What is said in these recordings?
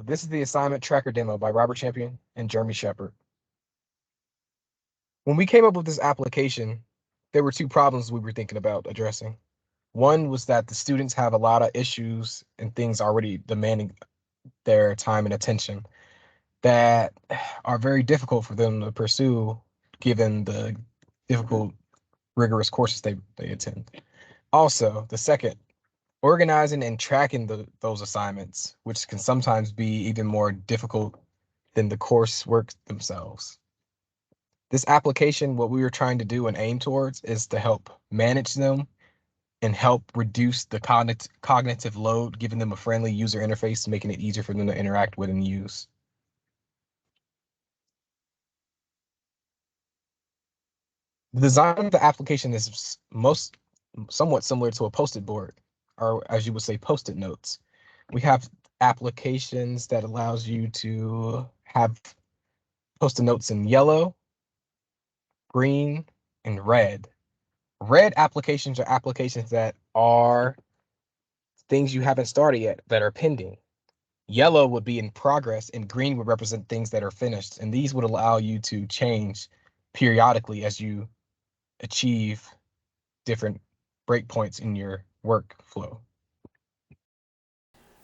This is the assignment tracker demo by Robert Champion and Jeremy Shepard. When we came up with this application, there were two problems we were thinking about addressing. One was that the students have a lot of issues and things already demanding their time and attention that are very difficult for them to pursue given the difficult, rigorous courses they attend. Also, the second, organizing and tracking those assignments, which can sometimes be even more difficult than the coursework themselves. This application, what we were trying to do and aim towards is to help manage them and help reduce the cognitive load, giving them a friendly user interface, making it easier for them to interact with and use. The design of the application is somewhat similar to a post-it board, or as you would say, post-it notes. We have applications that allows you to have post-it notes in yellow, green, and red. Red applications are applications that are things you haven't started yet that are pending. Yellow would be in progress, and green would represent things that are finished. And these would allow you to change periodically as you achieve different breakpoints in your workflow.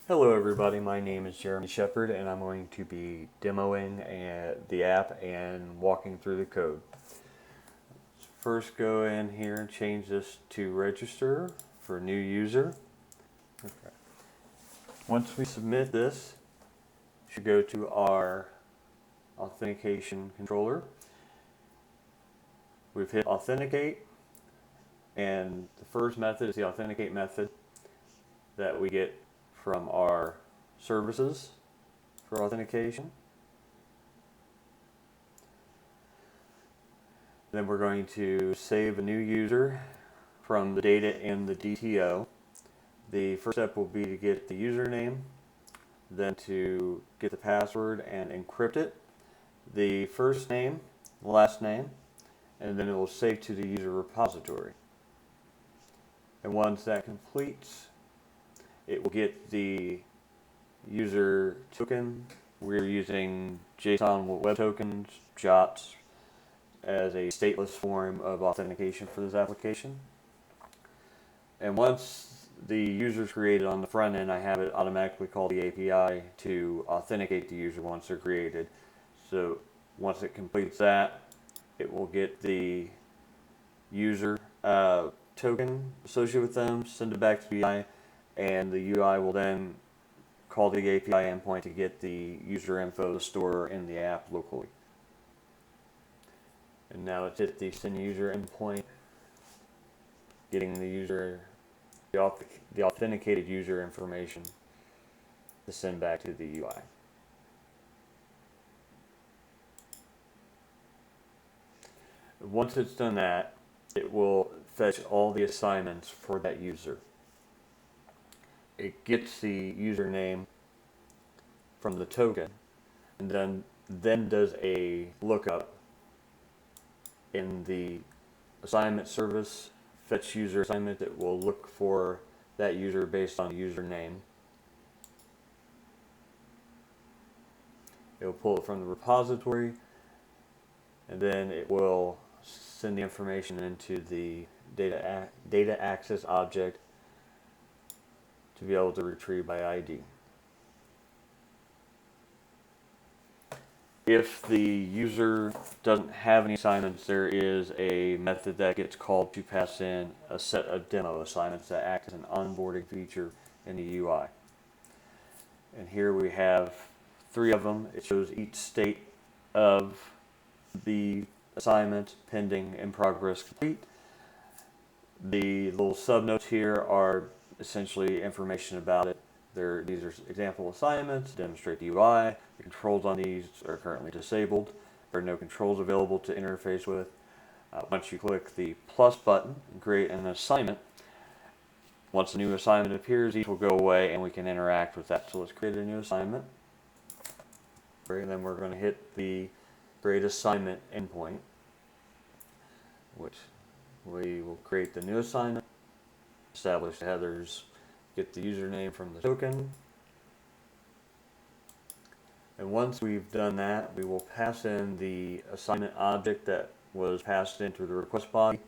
Hello everybody, my name is Jeremy Shepard and I'm going to be demoing the app and walking through the code. Let's first go in here and change this to register for new user. Okay. Once we submit this, we should go to our authentication controller. We've hit authenticate, and the first method is the authenticate method that we get from our services for authentication. Then we're going to save a new user from the data in the DTO. The first step will be to get the username, then to get the password and encrypt it, the first name, last name, and then it will save to the user repository. And once that completes, it will get the user token. We're using JSON Web Tokens, JOTs, as a stateless form of authentication for this application. And once the user is created on the front end, I have it automatically call the API to authenticate the user once they're created. So once it completes that, it will get the user token associated with them, send it back to the UI, and the UI will then call the API endpoint to get the user info to store in the app locally. And now it's at the send user endpoint, getting the user, the authenticated user information to send back to the UI. Once it's done that, it will fetch all the assignments for that user. It gets the username from the token, and then does a lookup in the assignment service, fetch user assignment that will look for that user based on username. It will pull it from the repository, and then it will send the information into the data access object to be able to retrieve by ID. If the user doesn't have any assignments, there is a method that gets called to pass in a set of demo assignments that act as an onboarding feature in the UI. And here we have 3 of them. It shows each state of the assignment: pending, in progress, complete. The little subnotes here are essentially information about it. These are example assignments, demonstrate the UI. The controls on these are currently disabled. There are no controls available to interface with. Once you click the plus button and create an assignment, once a new assignment appears, each will go away and we can interact with that. So let's create a new assignment. And then we're going to hit the create assignment endpoint, which we will create the new assignment, establish the headers, get the username from the token, And once we've done that, we will pass in the assignment object that was passed into the request body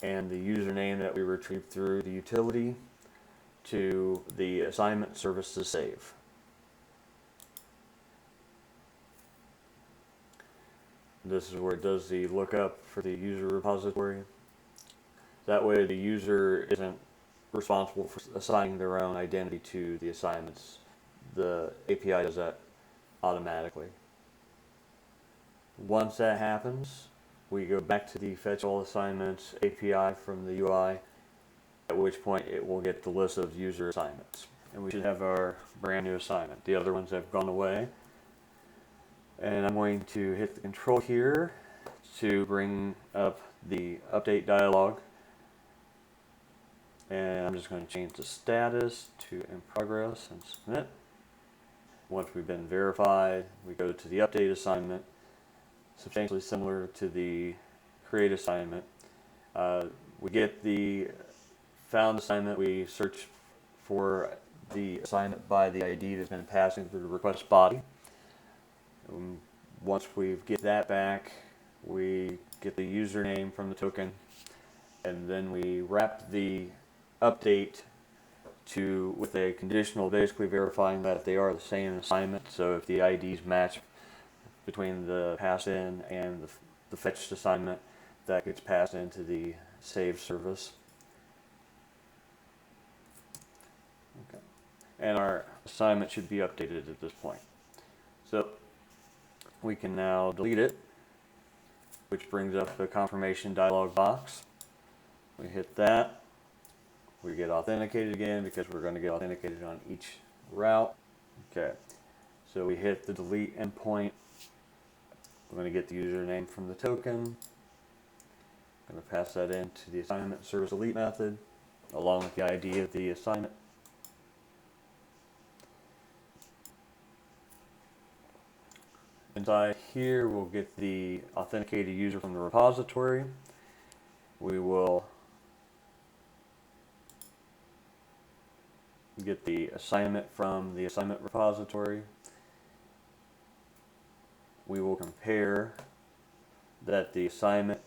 and the username that we retrieved through the utility to the assignment service to save. This is where it does the lookup for the user repository. That way the user isn't responsible for assigning their own identity to the assignments. The API does that automatically. Once that happens, we go back to the fetch all assignments API from the UI, at which point it will get the list of user assignments. And we should have our brand new assignment. The other ones have gone away. And I'm going to hit the control here to bring up the update dialog. And I'm just going to change the status to in progress and submit. Once we've been verified, we go to the update assignment, substantially similar to the create assignment. We get the found assignment, we search for the assignment by the ID that's been passing through the request body. Once we get that back, we get the username from the token, and then we wrap the update with a conditional, basically verifying that they are the same assignment. So if the IDs match between the pass in and the fetched assignment, that gets passed into the save service. Okay. And our assignment should be updated at this point. So we can now delete it, which brings up the confirmation dialog box. We hit that. We get authenticated again because we're going to get authenticated on each route. Okay, so we hit the delete endpoint. We're going to get the username from the token. I'm going to pass that into the assignment service delete method along with the ID of the assignment. Inside here, we'll get the authenticated user from the repository. We will get the assignment from the assignment repository. We will compare that the assignment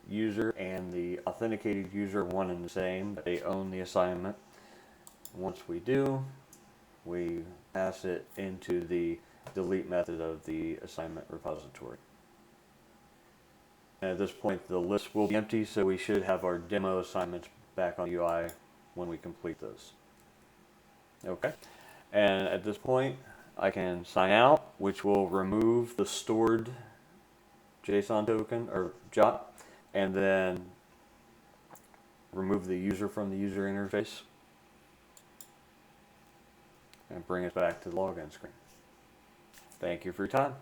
user and the authenticated user are one and the same, that they own the assignment. Once we do, we pass it into the delete method of the assignment repository. And at this point, the list will be empty, so we should have our demo assignments back on UI when we complete those. Okay, and at this point, I can sign out, which will remove the stored JSON token or JOT, and then remove the user from the user interface and bring it back to the login screen. Thank you for your time.